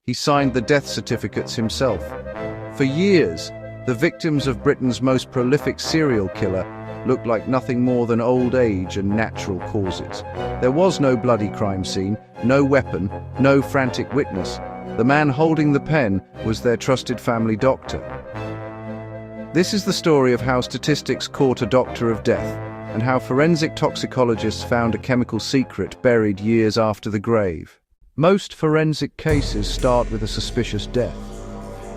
He signed the death certificates himself. For years, the victims of Britain's most prolific serial killer looked like nothing more than old age and natural causes. There was no bloody crime scene, no weapon, no frantic witness. The man holding the pen was their trusted family doctor. This is the story of how statistics caught a doctor of death, and how forensic toxicologists found a chemical secret buried years after the grave. Most forensic cases start with a suspicious death.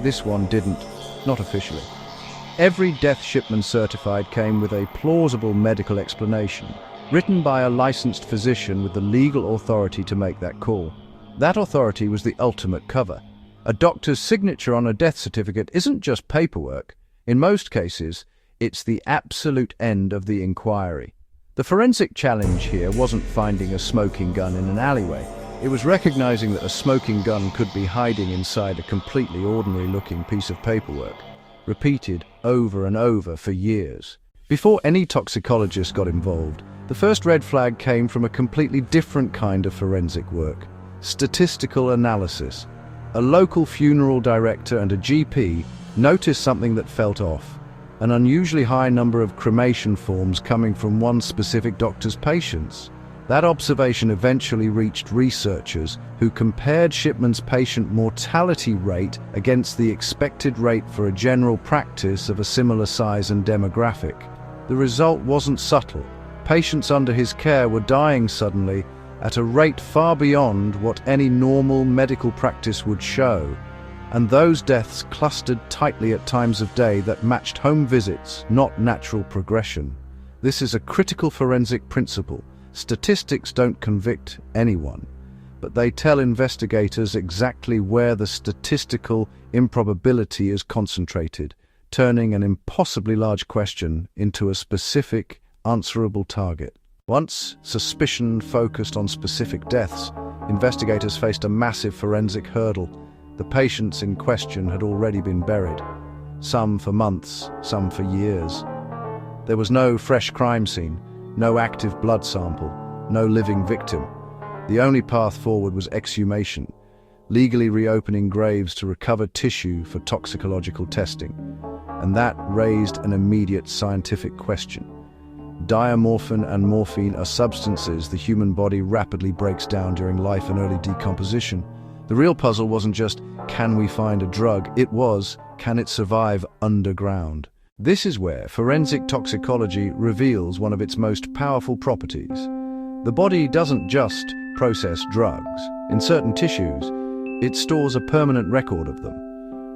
This one didn't, not officially. Every death Shipman certified came with a plausible medical explanation, written by a licensed physician with the legal authority to make that call. That authority was the ultimate cover. A doctor's signature on a death certificate isn't just paperwork. In most cases, it's the absolute end of the inquiry. The forensic challenge here wasn't finding a smoking gun in an alleyway. It was recognizing that a smoking gun could be hiding inside a completely ordinary-looking piece of paperwork, repeated over and over for years. Before any toxicologist got involved, the first red flag came from a completely different kind of forensic work: statistical analysis. A local funeral director and a GP noticed something that felt off: an unusually high number of cremation forms coming from one specific doctor's patients. That observation eventually reached researchers who compared Shipman's patient mortality rate against the expected rate for a general practice of a similar size and demographic. The result wasn't subtle. Patients under his care were dying suddenly at a rate far beyond what any normal medical practice would show, and those deaths clustered tightly at times of day that matched home visits, not natural progression. This is a critical forensic principle. Statistics don't convict anyone, but they tell investigators exactly where the statistical improbability is concentrated, turning an impossibly large question into a specific, answerable target. Once suspicion focused on specific deaths, investigators faced a massive forensic hurdle. The patients in question had already been buried, some for months, some for years. There was no fresh crime scene, no active blood sample, no living victim. The only path forward was exhumation, legally reopening graves to recover tissue for toxicological testing. And that raised an immediate scientific question. Diamorphin and morphine are substances the human body rapidly breaks down during life and early decomposition. The real puzzle wasn't just, can we find a drug? It was, can it survive underground? This is where forensic toxicology reveals one of its most powerful properties. The body doesn't just process drugs. In certain tissues, it stores a permanent record of them.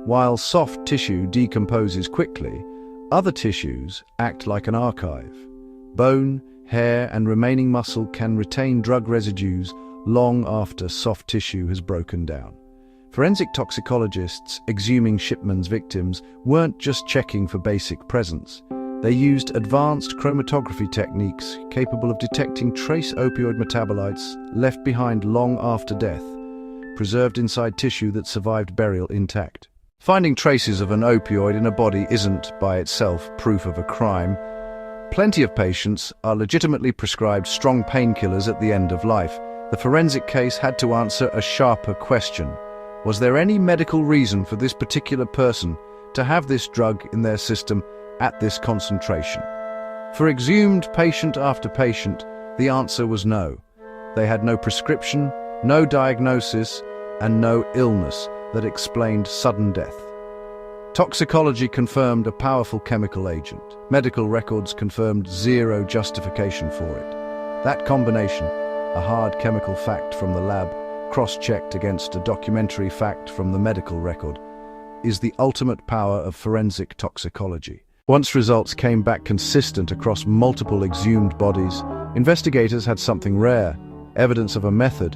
While soft tissue decomposes quickly, other tissues act like an archive. Bone, hair, and remaining muscle can retain drug residues long after soft tissue has broken down. Forensic toxicologists exhuming Shipman's victims weren't just checking for basic presence. They used advanced chromatography techniques capable of detecting trace opioid metabolites left behind long after death, preserved inside tissue that survived burial intact. Finding traces of an opioid in a body isn't, by itself, proof of a crime. Plenty of patients are legitimately prescribed strong painkillers at the end of life. The forensic case had to answer a sharper question. Was there any medical reason for this particular person to have this drug in their system at this concentration? For exhumed patient after patient, the answer was no. They had no prescription, no diagnosis, and no illness that explained sudden death. Toxicology confirmed a powerful chemical agent. Medical records confirmed zero justification for it. That combination, a hard chemical fact from the lab, cross-checked against a documentary fact from the medical record, is the ultimate power of forensic toxicology. Once results came back consistent across multiple exhumed bodies, investigators had something rare, evidence of a method: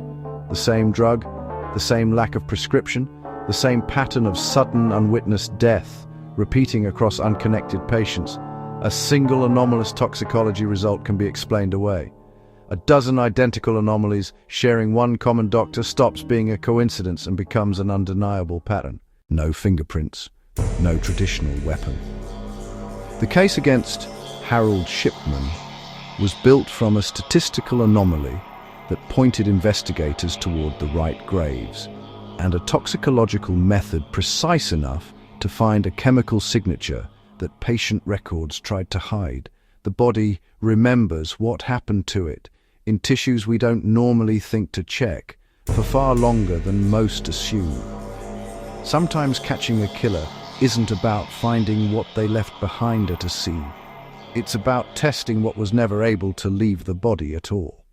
the same drug, the same lack of prescription, the same pattern of sudden, unwitnessed death, repeating across unconnected patients. A single anomalous toxicology result can be explained away. A dozen identical anomalies sharing one common doctor stops being a coincidence and becomes an undeniable pattern. No fingerprints, no traditional weapon. The case against Harold Shipman was built from a statistical anomaly that pointed investigators toward the right graves. and a toxicological method precise enough to find a chemical signature that patient records tried to hide. The body remembers what happened to it in tissues we don't normally think to check for far longer than most assume. Sometimes catching a killer isn't about finding what they left behind at a scene. It's about testing what was never able to leave the body at all.